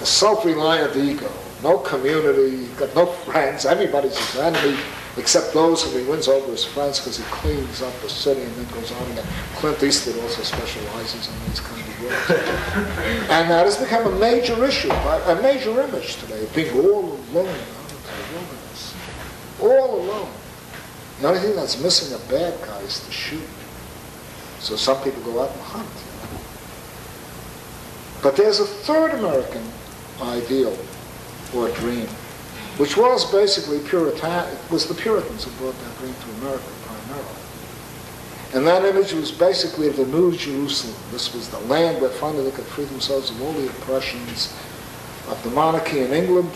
a self-reliant ego, no community, got no friends, everybody's his enemy, except those whom he wins over as friends because he cleans up the city and then goes on again. Clint Eastwood also specializes in these kind of works. And that has become a major issue, a major image today, being all alone out into the wilderness. All alone. The only thing that's missing a bad guy is to shoot. So some people go out and hunt. But there's a third American ideal or dream, which was basically Puritan. It was the Puritans who brought that dream to America primarily. And that image was basically of the New Jerusalem. This was the land where finally they could free themselves of all the oppressions of the monarchy in England,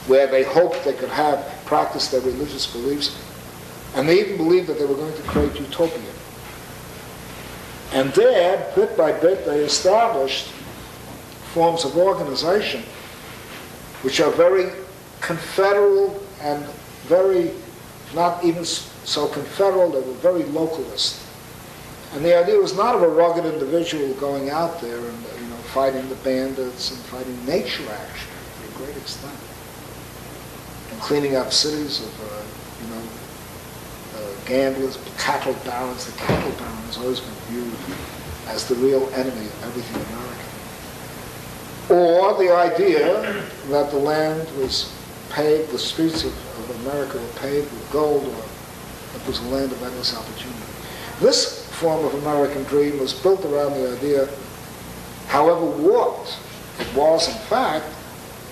where they hoped they could practice their religious beliefs, and they even believed that they were going to create utopia. And there, bit by bit, they established forms of organization which are very confederal and very, not even so confederal, they were very localist. And the idea was not of a rugged individual going out there and fighting the bandits and fighting nature actually to a great extent. And cleaning up cities of gamblers, cattle barons. The cattle baron has always been viewed as the real enemy of everything American. Or the idea that the land was paved, the streets of America were paved with gold, or it was a land of endless opportunity. This form of American dream was built around the idea, however warped it was in fact,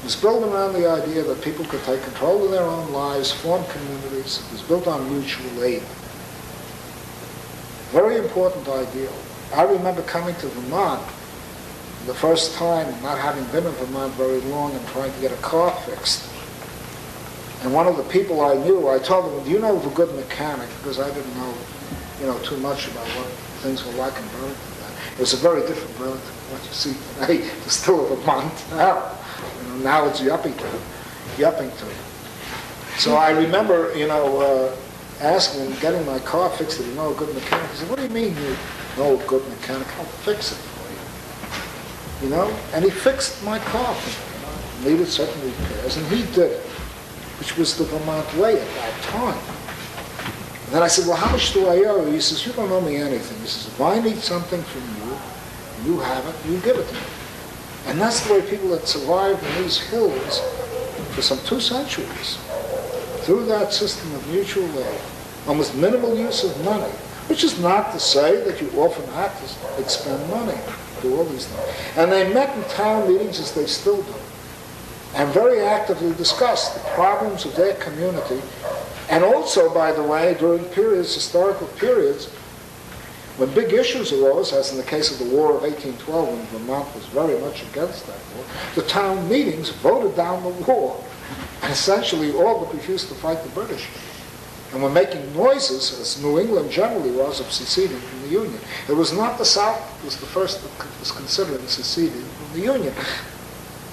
was built around the idea that people could take control of their own lives, form communities. It was built on mutual aid. Very important ideal. I remember coming to Vermont the first time, not having been in Vermont very long, and trying to get a car fixed. And one of the people I knew, I told them, "Do you know of a good mechanic?" Because I didn't know, too much about what things were like in Burlington then. It was a very different Burlington from what you see today. It's still a Vermont now. Now it's Yuppington. So I remember, asking him, getting my car fixed, did you know a good mechanic? He said, "What do you mean you know a good mechanic? I'll fix it for you." And he fixed my car for me. Needed certain repairs, and he did it, which was the Vermont way at that time. And then I said, "Well, how much do I owe you?" He says, "You don't owe me anything." He says, "If I need something from you, you have it, you give it to me." And that's the way people had survived in these hills for some 2 centuries. Through that system of mutual aid, almost minimal use of money, which is not to say that you often have to expend money to do all these things. And they met in town meetings, as they still do, and very actively discussed the problems of their community. And also, by the way, during historical periods, when big issues arose, as in the case of the War of 1812, when Vermont was very much against that war, the town meetings voted down the war, and essentially all but refused to fight the British. And were making noises, as New England generally was, of seceding from the Union. It was not the South that was the first that was considering seceding from the Union.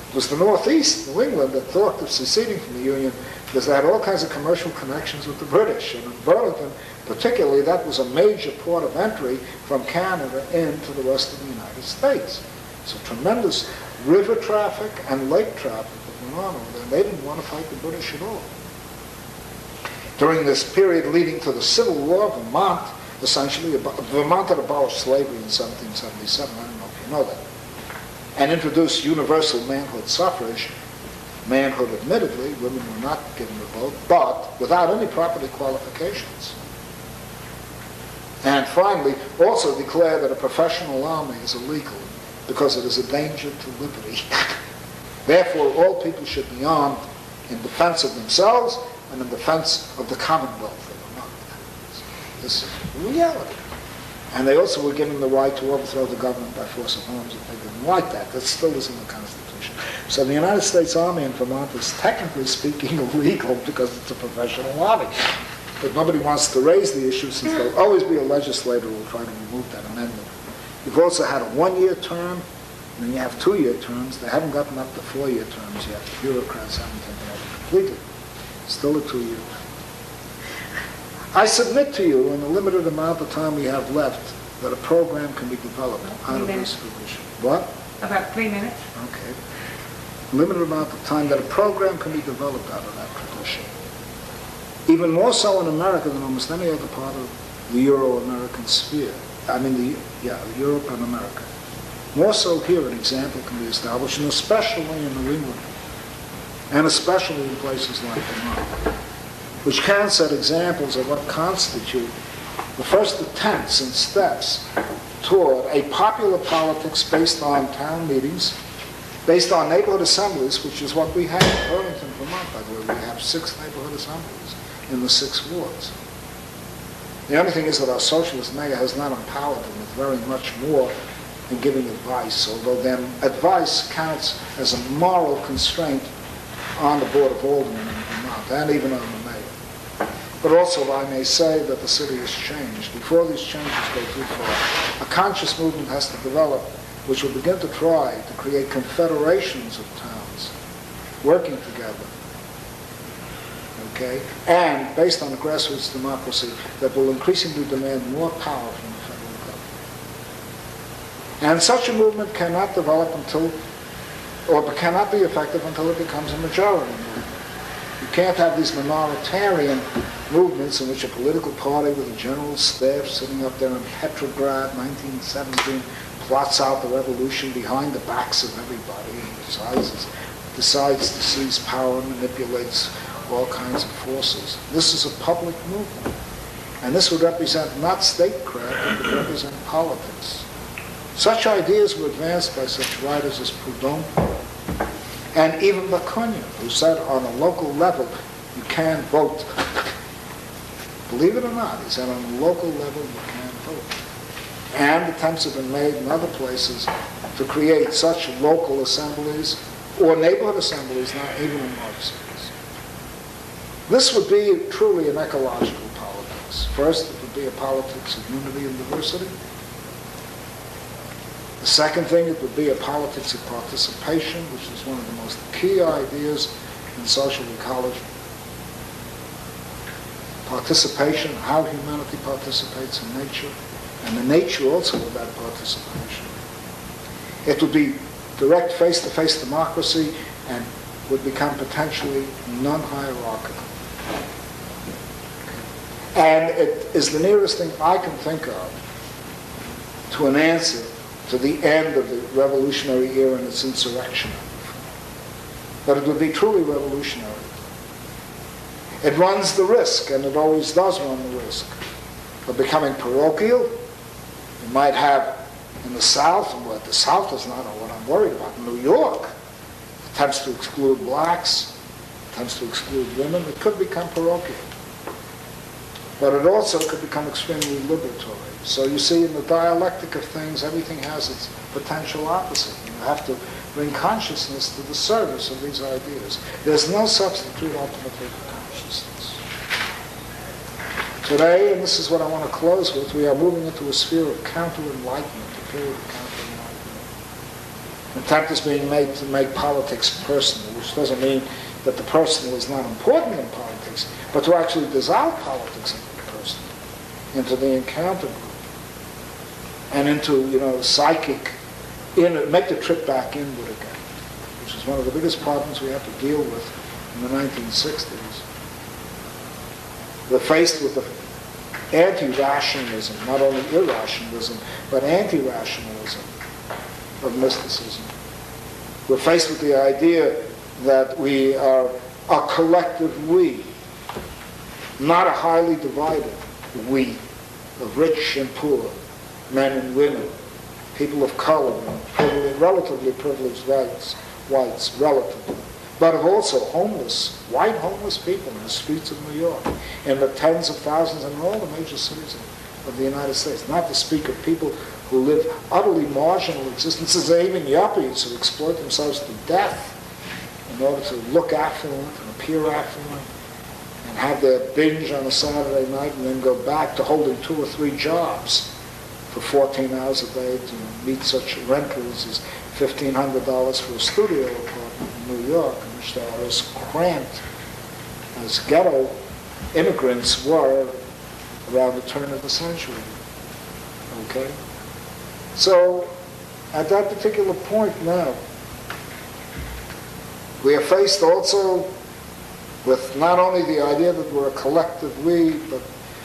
It was the Northeast, New England, that thought of seceding from the Union because they had all kinds of commercial connections with the British. And in Burlington, particularly, that was a major port of entry from Canada into the rest of the United States. So tremendous river traffic and lake traffic that went on over there. And they didn't want to fight the British at all. During this period leading to the Civil War, Vermont had abolished slavery in 1777. I don't know if you know that. And introduced universal manhood suffrage. Manhood, admittedly, women were not given the vote, but without any property qualifications. And finally, also declared that a professional army is illegal because it is a danger to liberty. Therefore, all people should be armed in defense of themselves and in defense of the Commonwealth of Vermont. This is reality. And they also were given the right to overthrow the government by force of arms if they didn't like that. That still is in the Constitution. So the United States Army in Vermont is technically speaking illegal because it's a professional army. But nobody wants to raise the issue since there'll always be a legislator who will try to remove that amendment. You've also had a 1-year term, and then you have 2-year terms. They haven't gotten up to 4-year terms yet. The bureaucrats haven't taken over completely. Still a 2-year term. I submit to you, in the limited amount of time we have left, that a program can be developed out of this provision. What? About 3 minutes. Okay. Limited amount of time that a program can be developed out of that tradition. Even more so in America than almost any other part of the Euro-American sphere. Europe and America. More so here, an example can be established, and especially in New England, and especially in places like Vermont, which can set examples of what constitute the first attempts and steps toward a popular politics based on town meetings, based on neighborhood assemblies, which is what we have in Burlington, Vermont, by the way. We have 6 neighborhood assemblies in the 6 wards. The only thing is that our socialist mayor has not empowered them with very much more than giving advice, although then advice counts as a moral constraint on the Board of Aldermen in Vermont, and even on the mayor. But also, I may say that the city has changed. Before these changes go too far, a conscious movement has to develop which will begin to try to create confederations of towns working together, okay, and based on a grassroots democracy that will increasingly demand more power from the federal government. And such a movement cannot develop or cannot be effective until it becomes a majority movement. You can't have these minoritarian movements in which a political party with a general staff sitting up there in Petrograd, 1917, plots out the revolution behind the backs of everybody and decides to seize power and manipulates all kinds of forces. This is a public movement. And this would represent not statecraft, it would represent politics. Such ideas were advanced by such writers as Proudhon and even Bookchin, who said on a local level, you can vote. Believe it or not, he said on a local level, you can vote. And attempts have been made in other places to create such local assemblies or neighborhood assemblies, not even in large cities. This would be truly an ecological politics. First, it would be a politics of unity and diversity. The second thing, it would be a politics of participation, which is one of the most key ideas in social ecology. Participation, how humanity participates in nature, and the nature also of that participation. It would be direct face-to-face democracy and would become potentially non-hierarchical. And it is the nearest thing I can think of to an answer to the end of the revolutionary era and its insurrection. But it would be truly revolutionary. It runs the risk, and it always does run the risk, of becoming parochial. You might have in the South, but the South is not what I'm worried about. New York attempts to exclude blacks, attempts to exclude women. It could become parochial. But it also could become extremely liberatory. So you see, in the dialectic of things, everything has its potential opposite. You have to bring consciousness to the service of these ideas. There's no substitute ultimately for consciousness. Today, and this is what I want to close with, we are moving into a sphere of counter-enlightenment, a period of counter-enlightenment. An attempt is being made to make politics personal, which doesn't mean that the personal is not important in politics, but to actually dissolve politics into the personal, into the encounter group, and into, psychic, make the trip back inward again, which is one of the biggest problems we have to deal with in the 1960s. We're faced with the anti-rationalism, not only irrationalism, but anti-rationalism of mysticism. We're faced with the idea that we are a collective we, not a highly divided we, of rich and poor, men and women, people of color, and relatively privileged whites, relatively, but of also white homeless people in the streets of New York, in the tens of thousands in all the major cities of the United States, not to speak of people who live utterly marginal existences, even yuppies who exploit themselves to death in order to look affluent and appear affluent and have their binge on a Saturday night and then go back to holding 2 or 3 jobs for 14 hours a day to meet such rentals as $1,500 for a studio apartment in New York, in which they are as cramped as ghetto immigrants were around the turn of the century. Okay? So At that particular point now, we are faced also with not only the idea that we're a collective we, but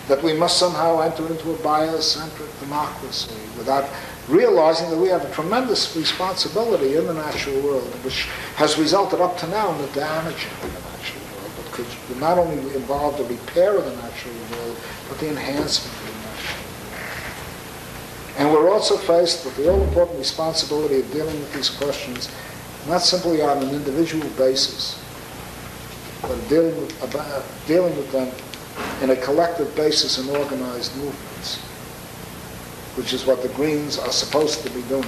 that we must somehow enter into a biocentric democracy without realizing that we have a tremendous responsibility in the natural world, which has resulted up to now in the damaging of the natural world, but could not only involve the repair of the natural world, but the enhancement of the natural world. And we're also faced with the all-important responsibility of dealing with these questions not simply on an individual basis, but dealing with them in a collective basis in organized movements, which is what the Greens are supposed to be doing.